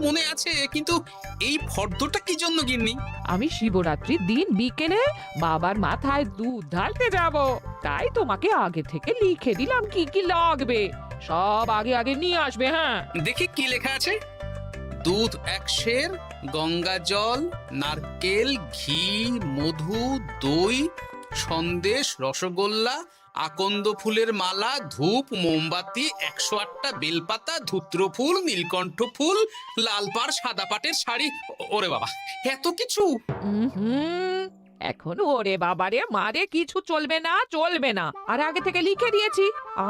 মনে আছে, কিন্তু এই ফর্দটা কি জন্য গিন্নি? আমি শিবরাত্রির দিন বিকেলে বাবার মাথায় দুধ ঢালতে যাব, তাই তোমাকে আগে থেকে লিখে দিলাম কি কি লাগবে। সব আগে আগে নিয়ে আসবে। হ্যাঁ, দেখি কি লেখা আছে। দুধ 1 সের, গঙ্গা জল, নারকেল, ঘি, মধু, দই, সন্দেশ, রসগোল্লা, আকন্দ ফুলের মালা, ধূপ, মোমবাতি, 108টা বেলপাতা, ধূত্র ফুল, নীলকণ্ঠ ফুল, লাল পাড়, সাদা পাটের শাড়ি। ওরে বাবা, এত কিছু! হুম, এখন ওরে বাবারে মারে কিছু চলবে না, চলবে না। আর আগে থেকে লিখে দিয়েছি,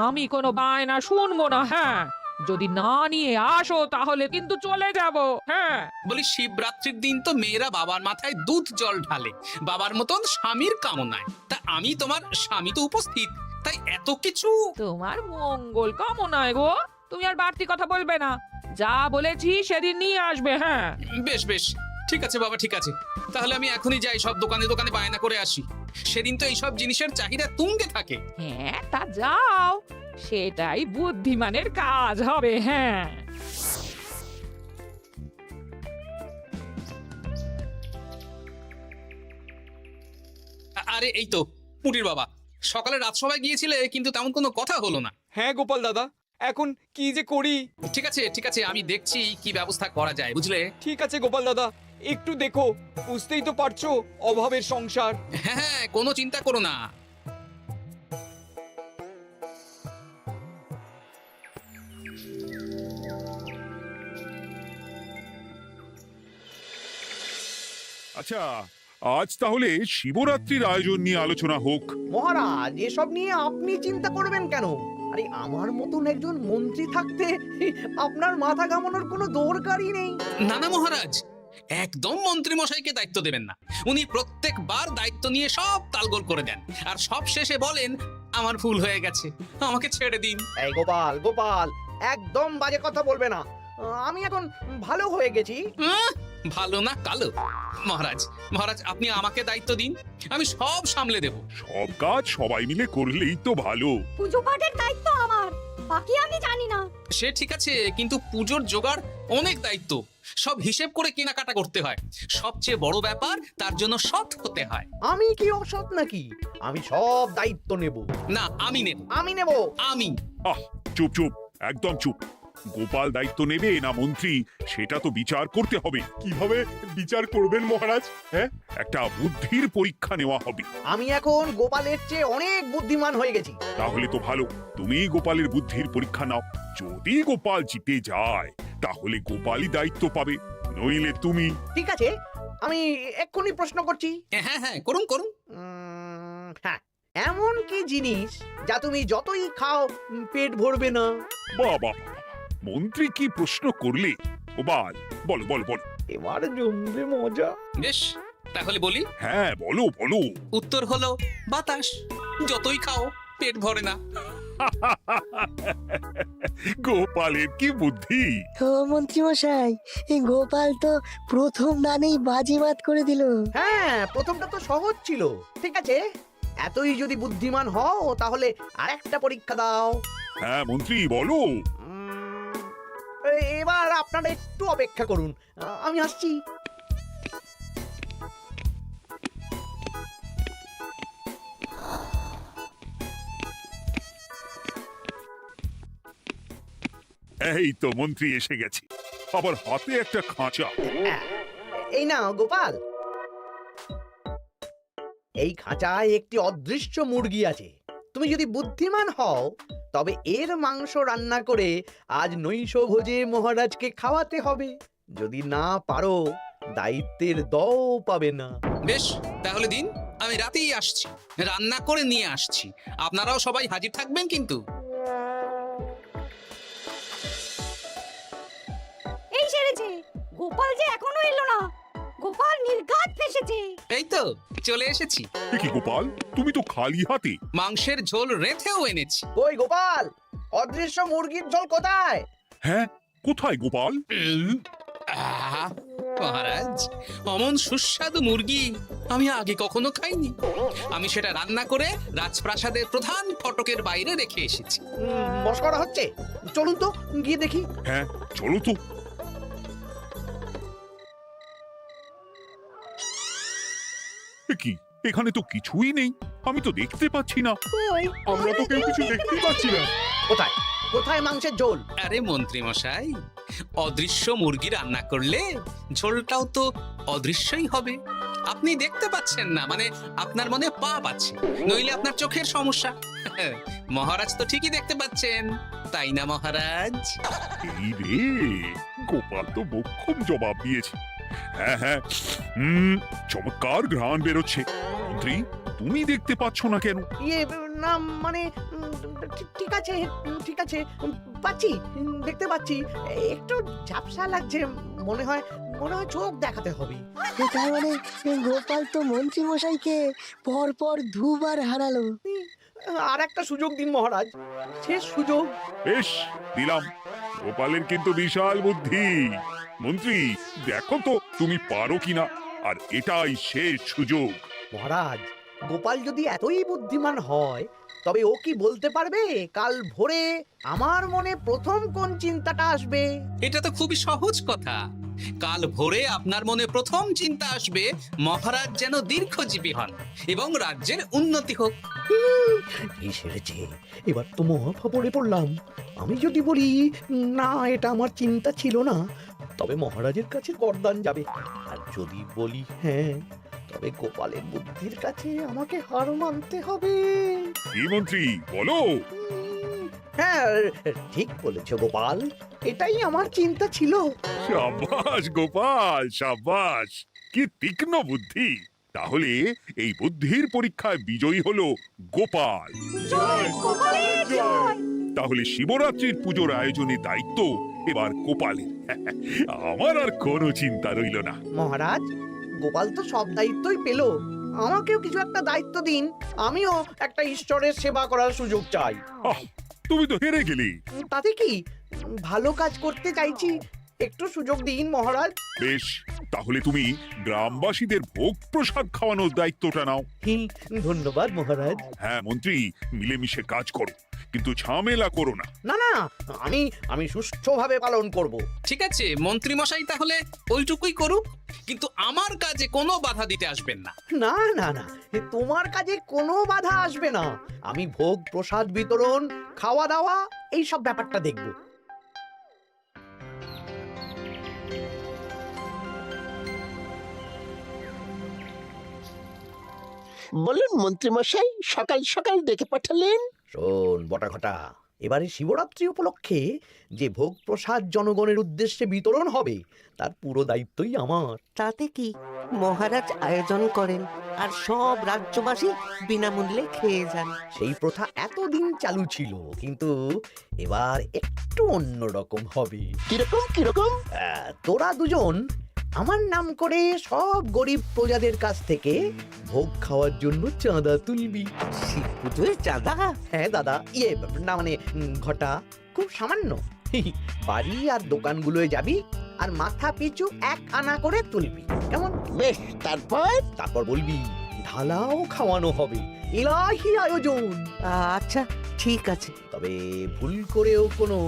আমি কোনো বায়না শুনবো না। হ্যাঁ, যদি না নিয়ে আসো তাহলে কিন্তু চলে যাব। হ্যাঁ, বলি, শিবরাত্রির দিন তো মেয়েরা বাবার মাথায় দুধ জল ঢালে বাবার মতন স্বামীর কামনায়। তা আমি তোমার স্বামী তো উপস্থিত, তাই এত কিছু। তোমার মঙ্গল কামনায় গো। তুমি আর বাড়তি কথা বলবে না, যা বলেছি সেদিন নিয়ে আসবে। হ্যাঁ, বেশ বেশ, ঠিক আছে বাবা, ঠিক আছে। তাহলে আমি এখনই যাই, সব দোকানে দোকানে বায়না করে আসি। সেদিন তো এইসব জিনিসের চাহিদা তুঙ্গে থাকে। হ্যাঁ, তা যাও, সেটাই বুদ্ধিমানের কাজ হবে। হ্যাঁ, আরে এই তো পুটির বাবা, সকালে রাজসভায় গিয়েছিলে কিন্তু তেমন কোনো কথা হলো না। হ্যাঁ গোপাল দাদা, এখন কি যে করি। ঠিক আছে ঠিক আছে, আমি দেখছি কি ব্যবস্থা করা যায়, বুঝলে। ঠিক আছে গোপাল দাদা, একটু দেখো, বুঝতেই তো পারছো অভাবের সংসার। হ্যাঁ হ্যাঁ, কোনো চিন্তা করো না। আচ্ছা, আজ তাহলে শিবরাত্রির আয়োজন নিয়ে আলোচনা হোক। মহারাজ, এসব নিয়ে আপনি চিন্তা করবেন কেন? আরে আমার মতন একজন মন্ত্রী থাকতে আপনার মাথা ঘামানোর কোনো দরকারই নেই। না না মহারাজ, একদম মন্ত্রী মশাইকে দায়িত্ব দেবেন না। উনি প্রত্যেকবার দায়িত্ব নিয়ে সব তালগোল করে দেন, আর সব শেষে বলেন আমার ভুল হয়ে গেছে, আমাকে ছেড়ে দিন। এই গোপাল গোপাল, একদম বাজে কথা বলবে না। আমি এখন ভালো হয়ে গেছি। ভালো না কালো? মহারাজ মহারাজ, আপনি আমাকে দায়িত্ব দিন, আমি সব সামলে দেব। সব কাজ সবাই মিলে করলেই তো ভালো। পুজো পাঠের দায়িত্ব আমার, বাকি আমি জানি না। সে ঠিক আছে, কিন্তু পুজোর জোগাড় অনেক দায়িত্ব, সব হিসেব করে কেনাকাটা করতে হয়। সবচেয়ে বড় ব্যাপার, তার জন্য সৎ হতে হয়। আমি কি অসৎ নাকি? আমি সব দায়িত্ব নেব। না, আমি নেব। আমি নেব। আমি। আহ, চুপ চুপ, একদম চুপ। গোপাল দায়িত্ব নেবে না মন্ত্রী, সেটা তো বিচার করতে হবে। কিভাবে বিচার করবেন মহারাজ? হ্যাঁ, একটা বুদ্ধির পরীক্ষা নেওয়া হবে। আমি এখন গোপালের চেয়ে অনেক বুদ্ধিমান হয়ে গেছি। তাহলে তো ভালো, তুমি গোপালের বুদ্ধির পরীক্ষা নাও। যদি গোপাল জিতে যায় তাহলে গোপালই দায়িত্ব পাবে, নইলে তুমি। ঠিক আছে, আমি এক্ষুনি প্রশ্ন করছি। হ্যাঁ হ্যাঁ, করুন করুন। হ্যাঁ, এমন কি জিনিস যা তুমি যতই খাও পেট ভরবে না? বাবা, মন্ত্রী কি প্রশ্ন করলে! গোপাল, বলো বলো বলো। এবার জমবে মজা। বেশ, তাহলে বলি। হ্যাঁ, বলো বলো। উত্তর হলো বাতাস, যতই খাও পেট ভরে না। গোপালের কি বুদ্ধি! ও মন্ত্রী মশাই, এই গোপাল তো প্রথম দানেই বাজিমাত করে দিল। হ্যাঁ, প্রথমটা তো সহজ ছিল। ঠিক আছে, এতই যদি বুদ্ধিমান হও তাহলে আরেকটা পরীক্ষা দাও। হ্যাঁ মন্ত্রী, বলো। এবার আপনারা একটু অপেক্ষা করুন, আমি আসছি। এই তো মন্ত্রী এসে গেছে, আবার হাতে একটা খাঁচা। এই নাও গোপাল, এই খাঁচায় একটি অদৃশ্য মুরগি আছে। তুমি যদি বুদ্ধিমান হও তবে এর মাংস রান্না করে আজ নৈশ ভোজে মহারাজকে খাওয়াতে হবে। যদি না পারো, দায়িত্বের দও পাবে না। বেশ, তাহলে দিন, আমি রাতেই আসছি, রান্না করে নিয়ে আসছি। আপনারাও সবাই হাজির থাকবেন কিন্তু। এই সেরেছে, গোপাল যে এখনো এলো না। গোপাল নির্ঘাত ফেসেছে। এই তো চলে এসেছি। এ কি গোপাল, তুমি তো খালি হাতে। মাংসের ঝোল রেঁধেও এনেছি। ওই গোপাল, অদৃশ্য মুরগির ঝোল কোথায়? হ্যাঁ, কোথায় গোপাল? আহা, মহারাজ, অমন সুস্বাদু মুরগি আমি আগে কখনো খাইনি। আমি সেটা রান্না করে রাজপ্রাসাদের প্রধান ফটকের বাইরে রেখে এসেছি। মস্করা হচ্ছে? চলুন তো গিয়ে দেখি। হ্যাঁ, চলো তো। কি এখানে তো কিছুই নেই, আমি তো দেখতে পাচ্ছি না। আমরা তো কেউ কিছু দেখতেই পাচ্ছি না। কোথায় কোথায় মাংসের ঝোল? আরে মন্ত্রী মশাই, অদৃশ্য মুরগি রান্না করলে ঝোলটাও তো অদৃশ্যই হবে। আপনি দেখতে পাচ্ছেন না, মানে আপনার মনে পাপ আছে, নইলে আপনার চোখের সমস্যা। মহারাজ তো ঠিকই দেখতে পাচ্ছেন, তাই না মহারাজ? এই রে, গোপাল তো মোক্ষম জবাব দিয়েছে। হ্যাঁ হ্যাঁ, চমৎকার ঘ্রাণ বেরোচ্ছে। মন্ত্রী, তুমি দেখতে পাচ্ছ না কেন? ইয়ে না মানে ঠিক আছে ঠিক আছে, পাচ্ছি, দেখতে পাচ্ছি। একটু ঝাপসা লাগছে, মনে হয় চোখ দেখাতে হবে। তার মানে গোপাল তো মন্ত্রী মশাইকে পরপর দুবার হারালো। আর একটা সুযোগ দিন মহারাজ, শেষ সুযোগ। বেশ, দিলাম। গোপালের কিন্তু বিশাল বুদ্ধি। মন্ত্রী, দেখো তো তুমি পারো কিনা, আর এটাই শেষ সুযোগ। মহারাজ, গোপাল যদি এতই বুদ্ধিমান হয়, তবে ও কি বলতে পারবে কাল ভোরে আমার মনে প্রথম কোন চিন্তাটা আসবে? এটা তো খুবই সহজ কথা। কাল ভোরে আপনার মনে প্রথম চিন্তা আসবে মহারাজ যেন দীর্ঘজীবী হন এবং রাজ্যের উন্নতি হোক। কি সেরেছে, এবার তো মহা ফাপড়ে পড়লাম। আমি যদি বলি না, এটা আমার চিন্তা ছিল না, তবে মহারাজের কাছে গর্দান যাবে। আর যদি বলি হ্যাঁ, তবে গোপালের বুদ্ধির কাছে আমাকে হার মানতে হবে। কি মন্ত্রী, বলো। হ্যাঁ, ঠিক বলেছো গোপাল, এটাই আমার চিন্তা ছিল। সাবাস গোপাল, সাবাস, কি তীক্ষ্ণ বুদ্ধি। তাহলে এই বুদ্ধির পরীক্ষায় বিজয়ী হলো গোপাল। জয় গোপালের জয়। তাহলে শিবরাত্রির পুজোর আয়োজনের দায়িত্ব এবার গোপালের। আমার আর কোনো চিন্তা রইল না। মহারাজ, গোপাল তো সব দায়িত্বই পেল, আমাকেও কিছু একটা দায়িত্ব দিন। আমিও একটা ঈশ্বরের সেবা করার সুযোগ চাই। আহ, তুমি তো হেরে গেলে। তাতে কি, ভালো কাজ করতে চাইছি, একটু সুযোগ দিন মহারাজ। বেশ, তাহলে তুমি গ্রামবাসীদের ভোগ প্রসাদ খাওয়ানোর দায়িত্বটা নাও। ধন্যবাদ মহারাজ। হ্যাঁ মন্ত্রী, মিলেমিশে কাজ করো, কিন্তু ঝামেলা করো না। না না, আমি সুষ্ঠুভাবে পালন করব। ঠিক আছে মন্ত্রী মশাই, তাহলে ওইটুকুই করুক, কিন্তু আমার কাজে কোনো বাধা দিতে আসবেন না। না না না, তোমার কাজে কোনো বাধা আসবে না। আমি ভোগ প্রসাদ বিতরণ, খাওয়া দাওয়া, এই সব ব্যাপারটা দেখব। বলুন মন্ত্রীমশাই, সকাল সকাল ডেকে পাঠালেন। শোন বটাঘটা, এবারে শিবরাত্রি উপলক্ষে যে ভোগ প্রসাদ জনগণের উদ্দেশ্যে বিতরণ হবে, তার পুরো দায়িত্বই আমার। তাতে কি, মহারাজ আয়োজন করেন আর সব রাজ্যবাসী বিনামূল্যে খেয়ে যান। সেই প্রথা এতদিন চালু ছিল, কিন্তু এবার একটু অন্যরকম হবে। কিরকম কিরকম? তোরা দুজন আমার নাম করে সব গরিব প্রজাদের কাছ থেকে ভোগ খাওয়ার জন্য চাঁদা তুলবি। শিব পুজোয় চাঁদা? হ্যাঁ দাদা, ইয়ে না মানে ঘটা, খুব সামান্য। বাড়ি আর দোকানগুলোয় যাবি আর মাথা পিছু 1 আনা করে তুলবি, কেমন? বেশ, তারপর বলবি ঢালাও খাওয়ানো হবে, ইলাহি আয়োজন। আচ্ছা ঠিক আছে। তবে ভুল করেও কোনো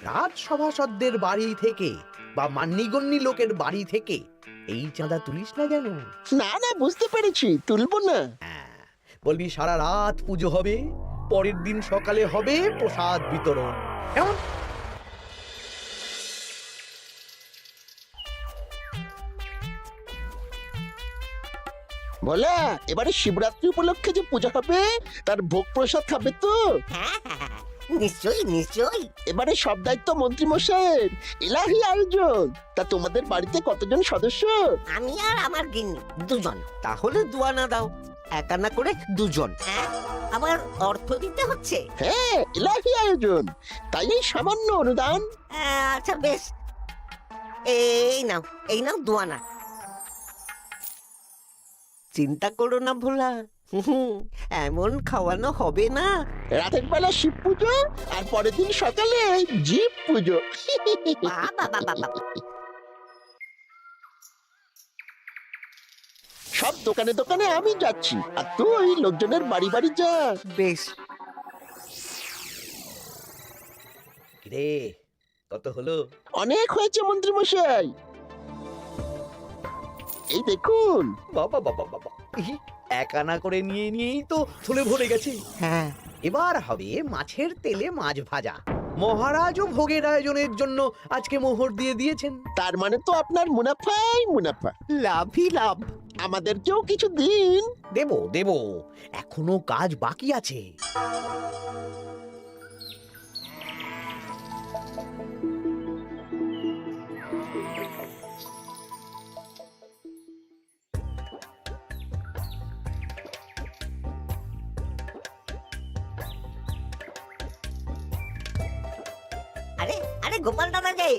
রাজসভাসদদের বাড়ি থেকে বা মান্যিগণ্যি লোকের বাড়ি থেকে এই চাঁদা তুলিস না যেন। না না, বুঝতে পেরেছি, তুলবো না। হ্যাঁ, বলবি সারা রাত পুজো হবে, পরের দিন সকালে হবে প্রসাদ বিতরণ, কেমন? বলা, এবারে শিবরাত্রি উপলক্ষে যে পূজা হবে তার ভোগ প্রসাদ খাবে তো? নিশ্চয়ই নিশ্চয়ই। এবারে সব দায়িত্ব মন্ত্রী মশাইয়ের, ইলাহি আয়োজন। তা তোমাদের বাড়িতে কতজন সদস্য? আমি আর আমার গিন্নি দুজন। তাহলে 2 আনা দাও, 1 আনা করে 2 জন। আবার অর্থ দিতে হচ্ছে? হ্যাঁ, ইলাহি আয়োজন, তাই এই সামান্য অনুদান। আচ্ছা বেশ, এই নাও 2 আনা। চিন্তা করো না ভোলা, এমন খাওয়ানো হবে না। রাতের বেলা শিব পুজো আর পরের দিন সকালে জীব পুজো। সব দোকানে দোকানে আমি যাচ্ছি, আর তুই লোকজনের বাড়ি বাড়ি যা। বেশ। রে, কত হলো? অনেক হয়েছে মন্ত্রী মশাই, এই দেখুন। বাবা বাবা বাবা, এক আনা করে নিয়ে নিয়েই তো থলে ভরে গেছে। হ্যাঁ এবার হবে মাছের তেলে মাছ ভাজা। মহারাজও ভোগের আয়োজনের জন্য আজকে মোহর দিয়ে দিয়েছেন। তার মানে তো আপনার মুনাফাই মুনাফা, লাভই লাভ। আমাদেরকেও কিছু দিন। দেব দেব, এখনো কাজ বাকি আছে। আরে আরে গোপাল দাদা যে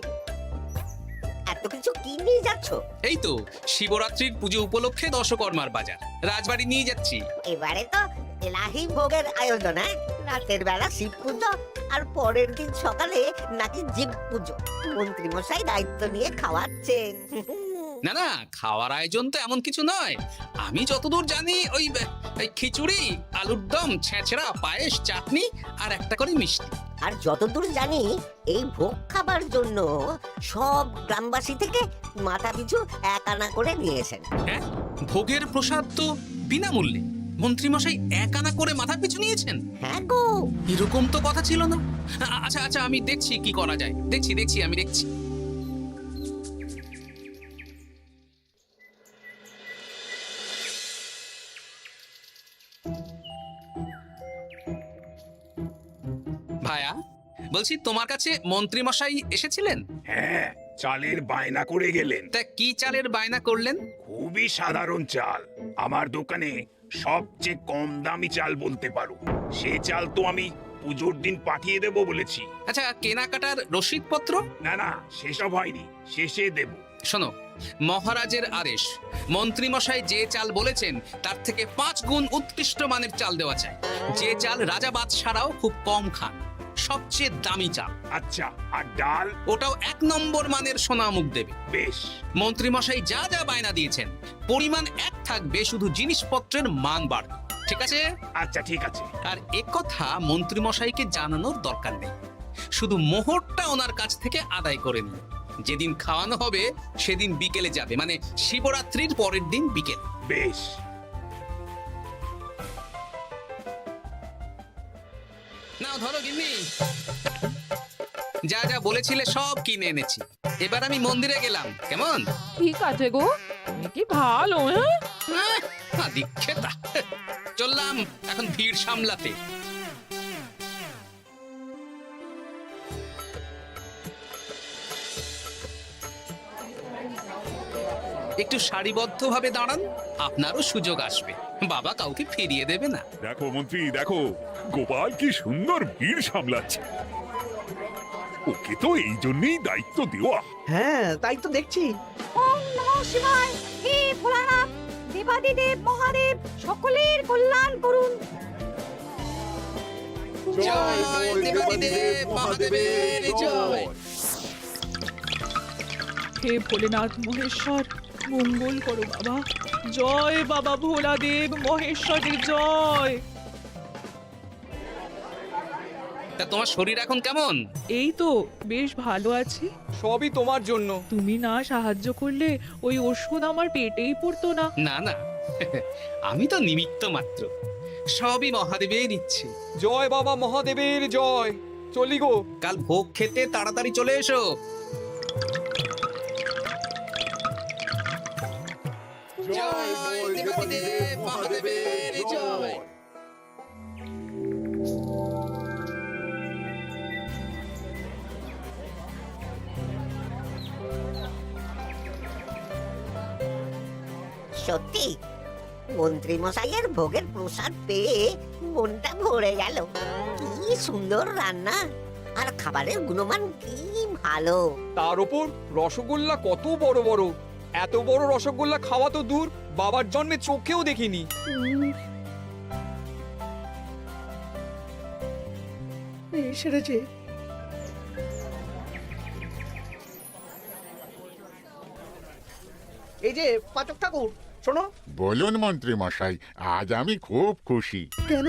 এত কিছু কি নিয়ে যাচ্ছ? এই তো শিবরাত্রির পুজো উপলক্ষে দশকর্মার বাজার রাজবাড়ি নিয়ে যাচ্ছি। এবারে তো এলাহি ভোগের আয়োজন, হ্যাঁ? রাতের বেলা শিব পুজো আর পরের দিন সকালে নাকি জীব পুজো। মন্ত্রী মশাই দায়িত্ব নিয়ে খাওয়াচ্ছেন। না না, খাওয়ার আয়োজন তো এমন কিছু নয়। আমি যতদূর জানি ওই খিচুড়ি, আলুর দম, ছেঁচড়া, পায়েস, চাটনি আর একটা করে মিষ্টি। আর যতদূর জানি এই ভোগ খাবার জন্য সব গ্রামবাসী থেকে মাথা পিছু 1 আনা করে নিয়েছেন। হ্যাঁ, ভোগের প্রসাদ তো বিনামূল্যে। মন্ত্রীমশাই 1 আনা করে মাথা পিছু নিয়েছেন? হ্যাঁ গো, এরকম তো কথা ছিল না। আচ্ছা আচ্ছা, আমি দেখছি কি করা যায়। দেখছি আমি দেখছি। ভায়া, বলছি তোমার কাছে মন্ত্রীমশাই এসেছিলেন? হ্যাঁ, চালের বায়না করে গেলেন। তা কি চালের বায়না করলেন? খুবই সাধারণ চাল। আমার দোকানে সবচেয়ে কম দামি চাল বলতে পারো। সে চাল তো আমি পুজোর দিন পাঠিয়ে দেব বলেছি। আচ্ছা, কেনাকাটার রসিদপত্র? না না, সেসব হয়নি, শেষে দেব। শোনো, মহারাজের আদেশ, মন্ত্রীমশাই যে চাল বলেছেন তার থেকে 5 গুণ উৎকৃষ্ট মানের চাল দেওয়া চাই। যে চাল রাজা বাদশারাও খুব কম খান, সবচেয়ে দামি চাল। আচ্ছা, আর ডাল? ওটাও 1 নম্বর মানের সোনামুখ দেবে। বেশ। মন্ত্রীমশাই যা যা বায়না দিয়েছেন পরিমাণ এক থাকবে, শুধু জিনিসপত্রের মান বাড়বে। ঠিক আছে? আচ্ছা ঠিক আছে। আর একথা মন্ত্রীমশাইকে জানানোর দরকার নেই। শুধু মোহরটা ওনার কাছ থেকে আদায় করে নিন। যেদিন খাওয়ানো হবে সেদিন বিকেলে যাবে, মানে শিবরাত্রির পরের দিন বিকেল। বেশ। নাও ধরো গিন্নি, যা যা বলেছিলে সব কিনে এনেছি। এবার আমি মন্দিরে গেলাম, কেমন? ঠিক আছে গো, তুমি কি ভালো, হ্যাঁ? দীক্ষেতা। চললাম এখন ভিড় সামলাতে। একটু সারিবদ্ধভাবে দাঁড়ান, আপনারও সুযোগ আসবে। বাবা কাউকে ফিরিয়ে দেবে না। দেখো মন্ত্রী, দেখো গোপাল কি সুন্দর ভিড় সামলাচ্ছে। ওকে তো এই জন্যই দায়িত্ব দেওয়া। হ্যাঁ, তাই তো দেখছি। ওম নমঃ শিবায়। হে ভোলানাথ, দেবাদিদেব মহাদেব সকলের কল্যাণ করুন। জয় দেবাদিদেব মহাদেবের জয়। হে ভোলেনাথ মহেশ্বর, মঙ্গল করো বাবা। জয় বাবা ভোলাদেব মহেশ্বরের জয়। তা তোমার শরীর এখন কেমন? এই তো বেশ ভালো আছি। সবই তোমার জন্য। তুমি না সাহায্য করলে ওই ওষুধ আমার পেটেই পড়তো না। না না, আমি তো নিমিত্ত মাত্র। সবই মহাদেবের ইচ্ছে। জয় বাবা মহাদেবের জয়। চলি গো। কাল ভোগ খেতে তাড়াতাড়ি চলে এসো। জয় দেবাদিদেব মহাদেবের জয়। সত্যি মন্ত্রী মশাইয়ের ভোগের প্রসাদ পেয়ে মনটা ভরে গেল। কি সুন্দর রান্না, আর খাবারের গুণমান কি ভালো। তার উপর রসগোল্লা কত বড় বড়। এত বড় রসগোল্লা খাওয়া তো দূর, বাবার জন্মে চোখেও দেখিনি। সেরেছে। এই যে পাচক ঠাকুর, শোনো। বলুন মন্ত্রী মশাই, আজ আমি খুব খুশি। কেন?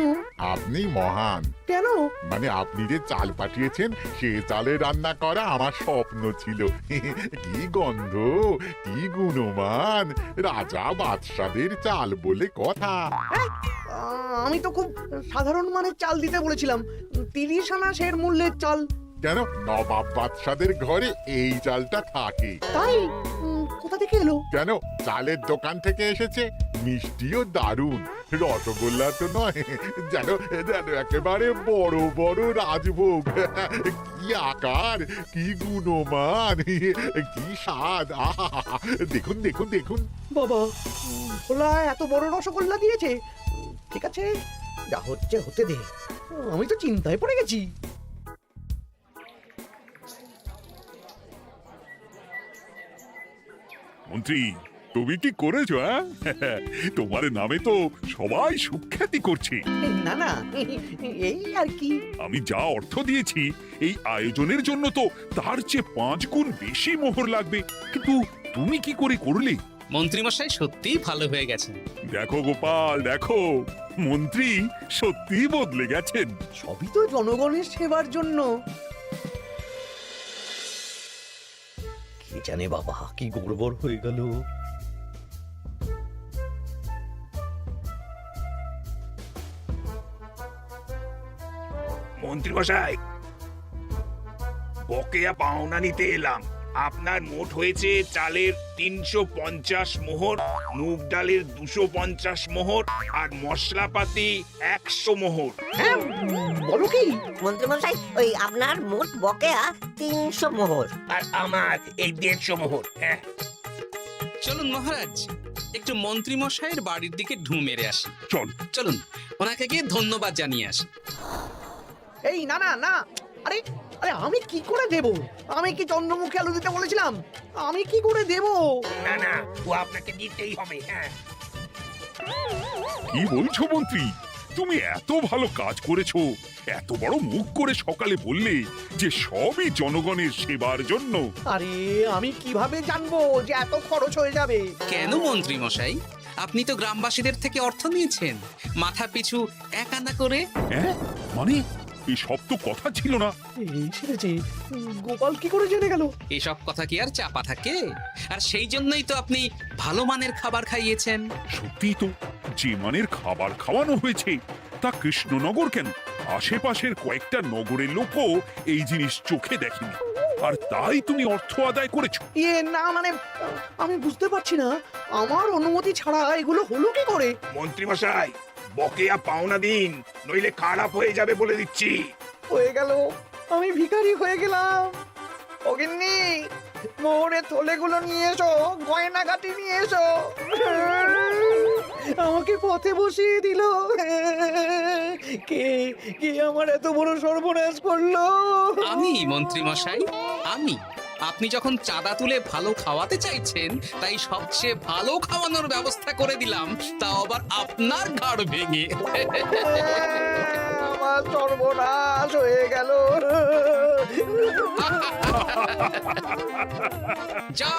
আপনি মহান। কেন? মানে আপনি যে চাল পাঠিয়েছেন সে চালে রান্না করা আমার স্বপ্ন ছিল। কি গন্ধ, কি গুণমান, রাজা বাদশাদের চাল বলে কথা। আমি তো খুব সাধারণ মানের চাল দিতে বলেছিলাম, 30 আনা সের মূল্যের চাল। কেন, নবাব বাদশাদের ঘরে এই চালটা থাকে। তাই? কোথা থেকে এলো? কেন, চালের দোকান থেকে এসেছে। মিষ্টিও দারুণ, রসগোল্লা তো নয়, যেন যেন একেবারে বড় বড় রাজভোগ। কি আকার, কি গুণমান, কি স্বাদ। আহা, দেখুন দেখুন দেখুন। বাবা, ভোলা এত বড় রসগোল্লা দিয়েছে। ঠিক আছে, যা হচ্ছে হতে দে। আমি তো চিন্তায় পড়ে গেছি। মন্ত্রী, তুমি কি করেছো? তোমার নামে তো সবাই সুখ্যাতি করছে। না না, এই আর কি। আমি যা অর্থ দিয়েছি এই আয়োজনের জন্য তো তার চেয়ে 5 গুণ বেশি মোহর লাগবে, কিন্তু তুমি কি করে করলে? মন্ত্রীমশাই সত্যিই ভালো হয়ে গেছেন। দেখো গোপাল, দেখো মন্ত্রী সত্যিই বদলে গেছেন। সবই তো জনগণের সেবার জন্য। কে জানে বাবা, কি গড়বড় হয়ে গেল। মন্ত্রী মশাই, বকেয়া পাওনা নিতে এলাম। আপনার মোট হয়েছে চালের 350 মোহর, মুগ ডালের 250 মোহর, আর মশলাপাতি 100 মোহর। হ্যাঁ, বলো কি? মন্ত্রীমশাই, ওই আপনার মোট বকেয়া 300 মোহর। আর আমার এই 150 মোহর। হ্যাঁ, চলুন মহারাজ, একটু মন্ত্রীমশাইয়ের বাড়ির দিকে ঢু মেরে আসি। চল। চলুন, ওনাকে গিয়ে ধন্যবাদ জানিয়ে আসি। এই না না না, আরে আরে আমি কি করে দেব? আমি কি চন্দ্রমুখী আলু দিতে বলেছিলাম? আমি কি করে দেব? না না, ও আপনাকে দিতেই হবে। হ্যাঁ, কি বলছো মন্ত্রী? তুমি এত ভালো কাজ করেছো, এত বড় মুখ করে সকালে বললে যে সবই জনগণের সেবার জন্য। আরে আমি কিভাবে জানবো যে এত খরচ হয়ে যাবে? কেন মন্ত্রীমশাই, আপনি তো গ্রামবাসীদের থেকে অর্থ নিয়েছেন, মাথা পিছু 1 আনা করে। হ্যাঁ, মানে এসব তো কথা ছিল না। এই সেরেছে, গোপাল কি করে জেনে গেল? এসব কথা কি আর চাপা থাকে? আর সেই জন্যই তো আপনি ভালো মানের খাবার খাইয়েছেন। সত্যি তো, যে মানের খাবার খাওয়ানো হয়েছে তা কৃষ্ণনগর কেন, আশেপাশের কয়েকটা নগরের লোকও এই জিনিস চোখে দেখেনি, আর তাই তুমি অর্থ আদায় করেছো। না মানে, আমি বুঝতে পারছি না, আমার অনুমতি ছাড়া এগুলো হলো কি করে? মন্ত্রী মশাই, বকেয়া পাওনা দিন, নইলে খারাপ হয়ে যাবে বলে দিচ্ছি। হয়ে গেল, আমি ভিখারি হয়ে গেলাম। অগিন্নি, মোহরের থলেগুলো নিয়ে এসো, গয়নাগাটি নিয়ে এসো। আমাকে পথে বসিয়ে দিল। কে কে আমার এত বড় সর্বনাশ করলো? আমি মন্ত্রীমশাই, আমি। আপনি যখন চাঁদা তুলে ভালো খাওয়াতে চাইছেন, তাই সবচেয়ে ভালো খাওয়ানোর ব্যবস্থা করে দিলাম, তাও আবার আপনার ঘাড় ভেঙে। আমার সর্বনাশ হয়ে গেল। যা